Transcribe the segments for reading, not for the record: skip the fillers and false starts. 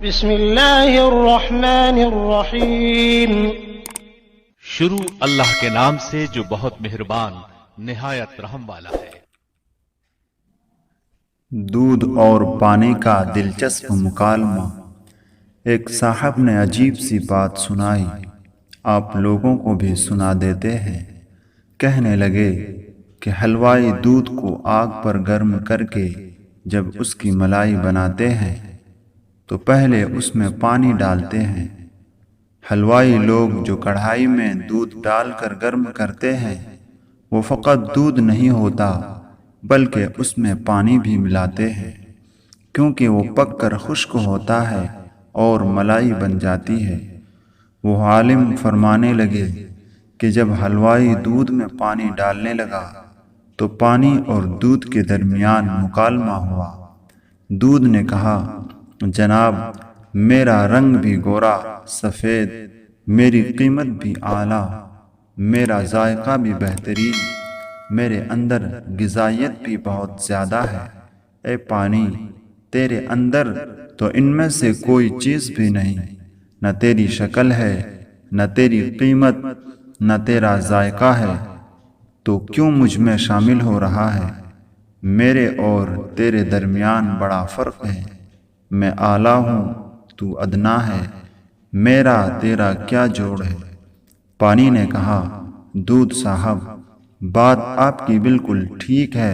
بسم اللہ الرحمن الرحیم۔ شروع اللہ کے نام سے جو بہت مہربان نہایت رحم والا ہے۔ دودھ اور پانی کا دلچسپ مکالمہ۔ ایک صاحب نے عجیب سی بات سنائی، آپ لوگوں کو بھی سنا دیتے ہیں۔ کہنے لگے کہ حلوائی دودھ کو آگ پر گرم کر کے جب اس کی ملائی بناتے ہیں تو پہلے اس میں پانی ڈالتے ہیں۔ حلوائی لوگ جو کڑھائی میں دودھ ڈال کر گرم کرتے ہیں وہ فقط دودھ نہیں ہوتا بلکہ اس میں پانی بھی ملاتے ہیں، کیونکہ وہ پک کر خشک ہوتا ہے اور ملائی بن جاتی ہے۔ وہ عالم فرمانے لگے کہ جب حلوائی دودھ میں پانی ڈالنے لگا تو پانی اور دودھ کے درمیان مکالمہ ہوا۔ دودھ نے کہا، جناب میرا رنگ بھی گورا سفید، میری قیمت بھی اعلیٰ، میرا ذائقہ بھی بہترین، میرے اندر غذائیت بھی بہت زیادہ ہے۔ اے پانی، تیرے اندر تو ان میں سے کوئی چیز بھی نہیں، نہ تیری شکل ہے، نہ تیری قیمت، نہ تیرا ذائقہ ہے، تو کیوں مجھ میں شامل ہو رہا ہے؟ میرے اور تیرے درمیان بڑا فرق ہے، میں اعلیٰ ہوں، تو ادنا ہے، میرا تیرا کیا جوڑ ہے؟ پانی نے کہا، دودھ صاحب، بات آپ کی بالکل ٹھیک ہے،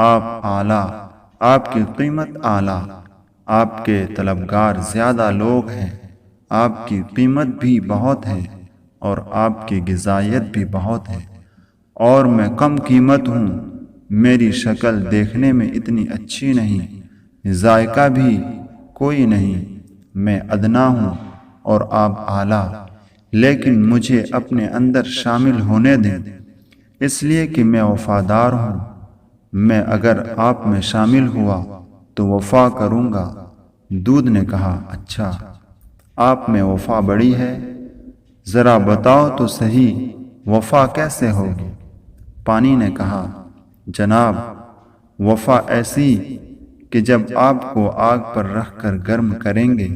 آپ اعلیٰ، آپ کی قیمت اعلیٰ، آپ کے طلبگار زیادہ لوگ ہیں، آپ کی قیمت بھی بہت ہے اور آپ کی غذائیت بھی بہت ہے، اور میں کم قیمت ہوں، میری شکل دیکھنے میں اتنی اچھی نہیں، ذائقہ بھی کوئی نہیں، میں ادنا ہوں اور آپ اعلیٰ، لیکن مجھے اپنے اندر شامل ہونے دیں، اس لیے کہ میں وفادار ہوں، میں اگر آپ میں شامل ہوا تو وفا کروں گا۔ دودھ نے کہا، اچھا، آپ میں وفا بڑی ہے، ذرا بتاؤ تو صحیح وفا کیسے ہوگی؟ پانی نے کہا، جناب وفا ایسی کہ جب آپ کو آگ پر رکھ کر گرم کریں گے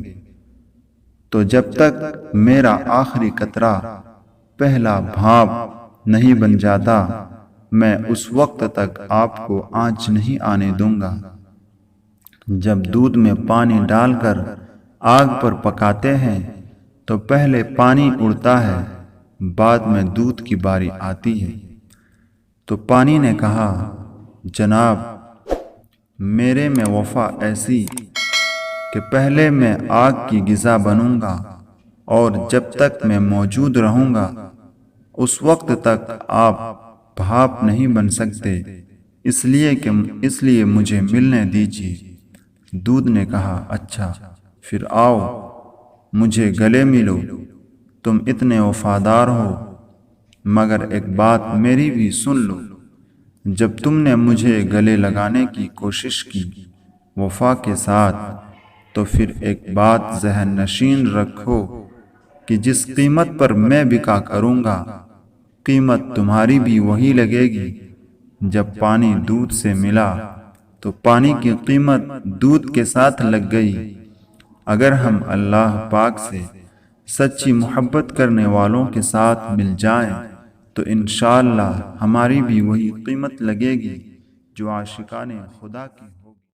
تو جب تک میرا آخری قطرہ پہلا بھاپ نہیں بن جاتا میں اس وقت تک آپ کو آنچ نہیں آنے دوں گا۔ جب دودھ میں پانی ڈال کر آگ پر پکاتے ہیں تو پہلے پانی اڑتا ہے، بعد میں دودھ کی باری آتی ہے۔ تو پانی نے کہا، جناب میرے میں وفا ایسی کہ پہلے میں آگ کی غذا بنوں گا اور جب تک میں موجود رہوں گا اس وقت تک آپ بھاپ نہیں بن سکتے، اس لیے مجھے ملنے دیجیے۔ دودھ نے کہا، اچھا پھر آؤ مجھے گلے ملو، تم اتنے وفادار ہو، مگر ایک بات میری بھی سن لو، جب تم نے مجھے گلے لگانے کی کوشش کی وفا کے ساتھ تو پھر ایک بات ذہن نشین رکھو کہ جس قیمت پر میں بکا کروں گا قیمت تمہاری بھی وہی لگے گی۔ جب پانی دودھ سے ملا تو پانی کی قیمت دودھ کے ساتھ لگ گئی۔ اگر ہم اللہ پاک سے سچی محبت کرنے والوں کے ساتھ مل جائیں تو انشاءاللہ ہماری بھی وہی قیمت لگے گی جو عاشقان خدا کی